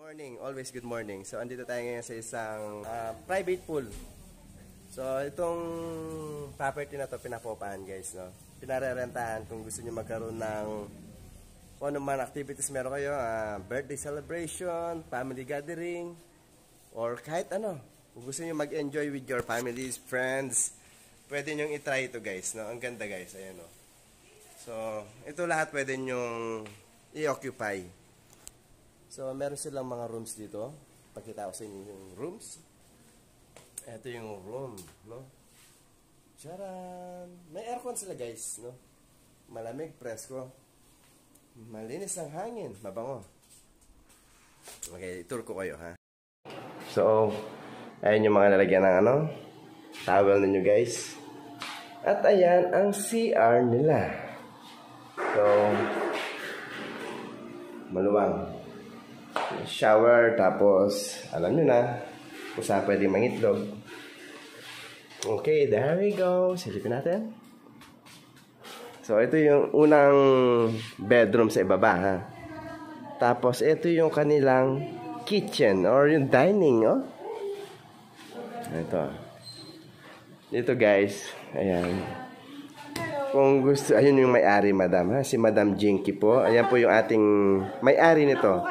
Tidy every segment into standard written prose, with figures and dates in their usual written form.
Morning, always good morning. So andito tayo ngayon sa isang private pool. So itong property na to pinapopahan guys, no. Pinarerentahan kung gusto niyo magkaroon ng kung ano man activities meron kayo, birthday celebration, family gathering, or kahit ano. Kung gusto niyo mag-enjoy with your families, friends, pwede niyo i-try ito guys, no. Ang ganda guys, ayan no. So ito lahat pwede niyo i-occupy. So, meron silang mga rooms dito. Pakita ko sa inyo yung rooms. Ito yung room, no? Charan! May aircon sila, guys, no? Malamig, presko. Malinis ang hangin, mabango. Okay, tour ko kayo, ha? So, ayan yung mga lalagyan ng ano, towel ninyo, guys. At ayan ang CR nila. So, maluwang. Shower, tapos alam nyo na kung saan pwede mangitlog. Okay, there we go. Silipin natin. So, ito yung unang bedroom sa ibaba, ha? Tapos, ito yung kanilang kitchen or yung dining, oh. Ito. Dito, guys. Ayan. Kung gusto, ayun yung may-ari, madam, ha? Si Madam Jinky po. Ayan po yung ating may-ari nito.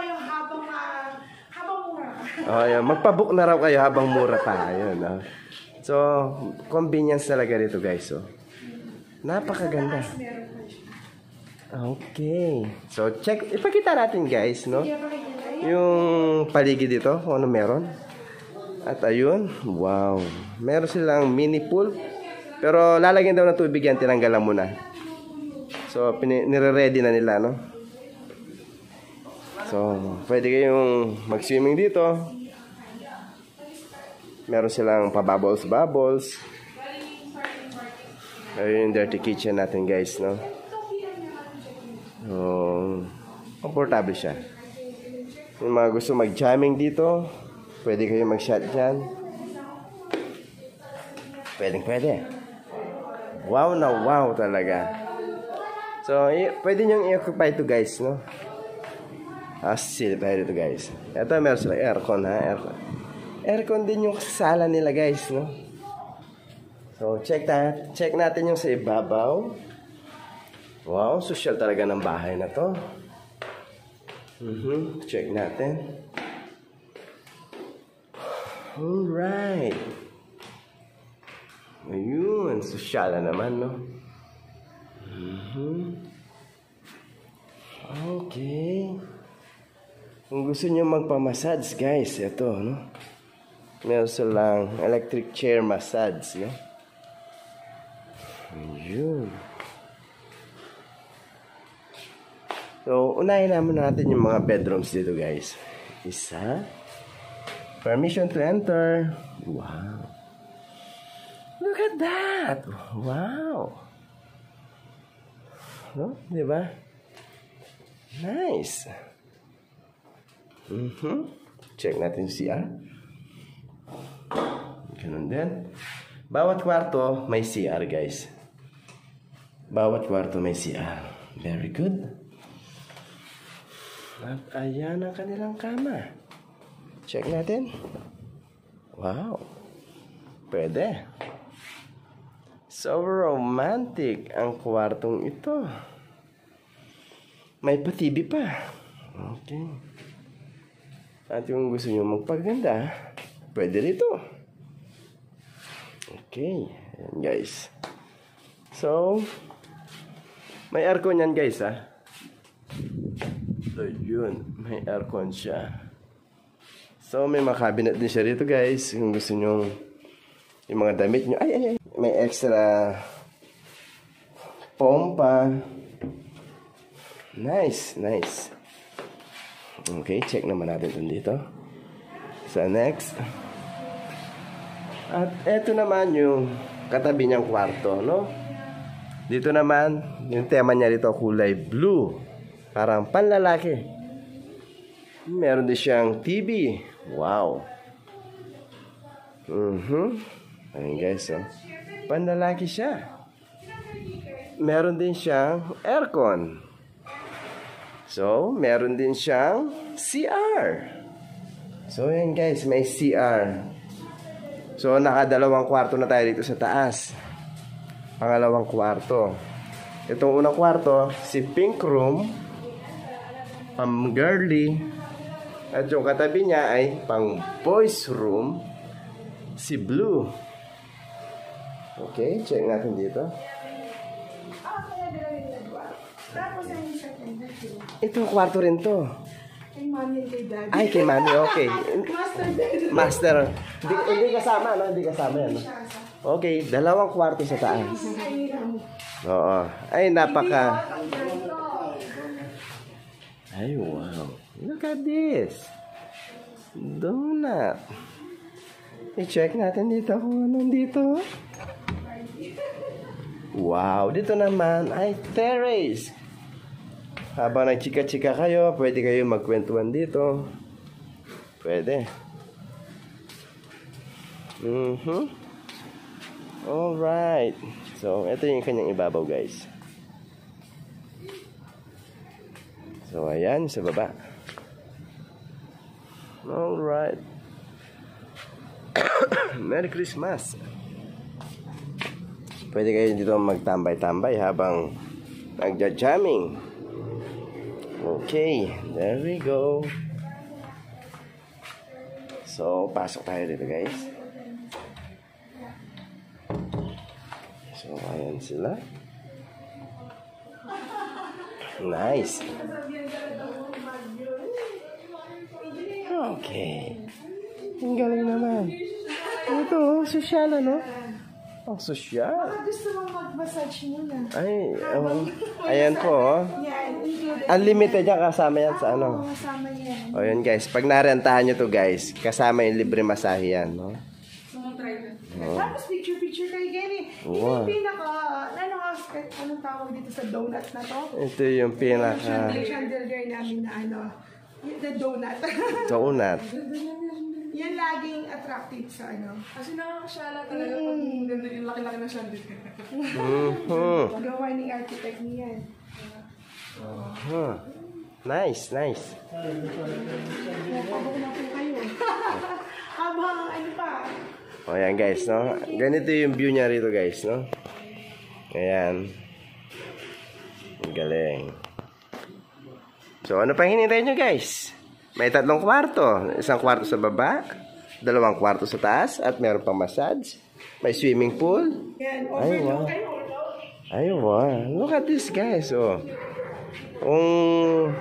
Oh, ayan. Magpabook na raw kayo habang mura pa. Ayun, oh. So, convenience talaga dito, guys. Oh. Napakaganda. Okay. So, check. Ipakita natin, guys, no? Yung paligid dito, kung ano meron. At ayun, wow. Meron silang mini pool. Pero lalagyan daw ng tubig yan, tinanggalan muna. So, nire-ready na nila, no? So, pwede kayong mag-swimming dito. Meron silang pa-bubbles. Ayun yung dirty kitchen natin, guys, no? So, komportable siya. Yung mga gusto mag-jamming dito, pwede kayong mag-shot dyan. Pwede. Wow na wow talaga. So, pwede nyo i-occupy ito, guys, no? Silip tayo dito, guys. Ito, meron sila aircon, ha? Aircon din yung sala nila, guys, no? So, check natin yung sa ibabaw. Wow, social talaga ng bahay na to. Check natin. Alright. Ayun, social na naman, no? Okay. Kung gusto nyo magpamassage, guys, ito, no? Meron silang electric chair massage, no? Ayun. So, unahin naman natin yung mga bedrooms dito, guys. Isa. Permission to enter. Wow. Look at that. Wow. No? Diba? Nice. Check natin CR. Ganun din. Bawat kwarto may CR, guys. Bawat kwarto may CR. Very good. At ayan ang kanilang kama. Check natin. Wow. Pwede. So romantic ang kwartong ito. May pa-TV pa. Okay. At yung gusto nyo magpaganda, pwede rito. Okay. Ayan, guys. So, may aircon yan, guys, ha? So, yun. May aircon siya. So, may mga cabinet din siya rito, guys. Kung gusto nyo yung mga damit nyo. Ay. May extra pompa. Nice. Okay, check naman natin dito. So, next. At eto naman yung katabi niyang kwarto, no? Dito naman, yung tema niya dito, kulay blue. Parang panlalaki. Meron din siyang TV. Wow. Ayun, guys, oh. Panlalaki siya. Meron din siyang aircon. So, meron din siyang CR. So yan guys, may CR. So nakadalawang kwarto na tayo dito sa taas. Pangalawang kwarto. Itong unang kwarto, si pink room, pang girly. At yung katabi niya ay pang boys room, si blue. Okay, check natin dito. Itong kwarto rin to. Kay mami and kay daddy. Ay, kay mami, okay. Master bedroom. Master. Hindi kasama, no? Hindi kasama yan. No? Okay, dalawang kwarto sa taas. Oo. Ay, napaka... Ay, wow. Look at this. Donut. I-check natin dito kung anong dito. Wow, dito naman ay terrace. Habang nagchika-chika kayo, pwede kayo magkwentuhan dito. Pwede. Alright. So, ito yung kanyang ibabaw, guys. So, ayan, sa baba. Alright. Merry Christmas. Pwede kayo dito magtambay-tambay habang nagja-jamming. Okay, there we go. So, pasok tayo dito, guys. So, ayan sila. Nice. Okay. Ang galing naman. Ito, sosyal, ano? Oh, sosyal. Baka gusto mong mag-massage muna. Ay, ayan po, oh. Yan, included. Unlimited yan, kasama yan sa ano. Kasama yan. O yun guys, pag narentahan nyo to guys, kasama yung libre masahe yan, no? Tapos picture-picture kayo ganyan. Wow. Yung pinaka, anong tawag dito sa donut na to? Ito yung pinaka Chandelier namin na ano, the donut. donut. Yan laging attractive sa ano. Kasi nakakasyala talaga pag ganda yung laki-laki na chandelier. Gawa ni architect niyan. Nice, nice. Pabok na po kayo. Habang ano pa. O yan guys, no? Ganito yung view niya rito guys, no? Ayan. Ang galing. So ano pang hinintay nyo guys? May 3 kwarto. 1 kwarto sa baba, 2 kwarto sa taas, at meron pang massage. May swimming pool. Yan, Ay, wow. Ay, wow. Look at this guys, oh. Kung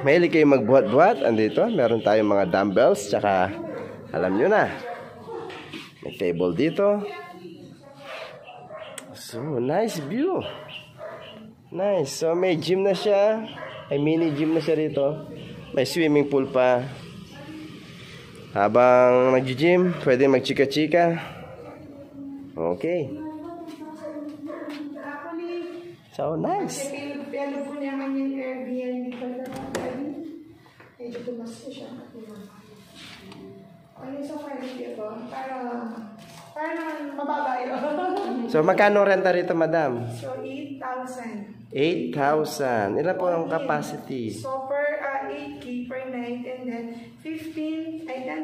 mahilig kayo magbuhat-buhat, andito, meron tayong mga dumbbells, tsaka, alam nyo na, may table dito. So, nice view. Nice. So, may gym na siya. May mini gym na siya rito. May swimming pool pa. Habang nag-gym, pwede magchika-chika. Okay. So, nice. Pero po niya kanyang Airbnb pala. Medyo tumas ko siya. Ano sa Friday dito? Para naman mababa yun. So, magkano renta rito, madam? So, 8,000. 8,000. Ilan po ang capacity? So, per 8K per night and then 10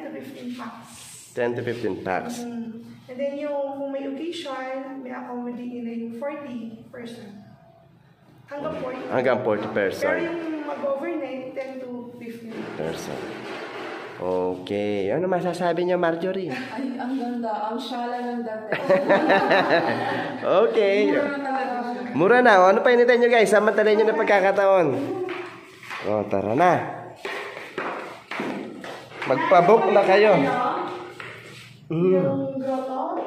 to 15 packs. 10 to 15 packs. And then yung kung may occasion, may accommodate na yung 40 person. Hanggang 40. Hanggang 40 person. Pero yung mag-overnight, 10 to 15 person. Okay. Ano masasabi niyo, Marjorie? Ay, ang ganda. Ang syala ng dati. Okay. Mura na. Ano pa inintay nyo guys? Samantalay nyo na pagkakataon. O, tara na. Magpabook na kayo. Yung grotto.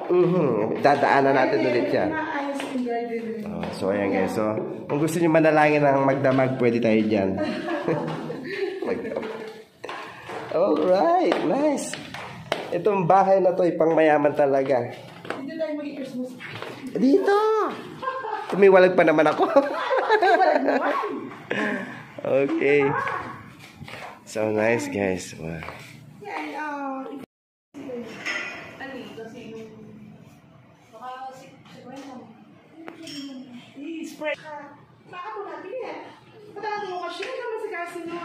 Dadaanan natin ulit yan. Maayos yung garden. So, ayan guys. So, kung gusto nyo manalangin ng magdamag, pwede tayo dyan. Magdamag. Alright, nice. Itong bahay na to ay pang mayaman talaga. Dito tayo mag-Christmas. Dito! Tumiwalag pa naman ako. Okay. So nice guys. Wow. Yan, spray. Baka po natin yan. Patawag mo kasi naman sa kasi no.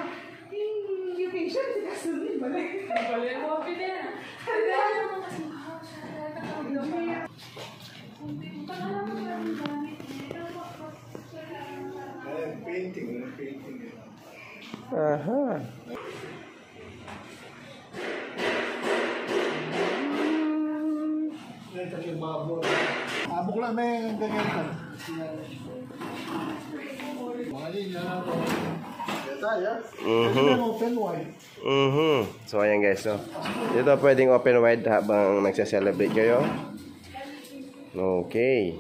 Yung occasion, sinasunod ba na? Balik mo, pinaya. Painting. Aha. Abok lang na yung ganyan ka. Mga linya na ito. Tayo. Pwede open wide. So ayan guys, no. Dito pwedeng open wide habang nagse-celebrate kayo. Okay.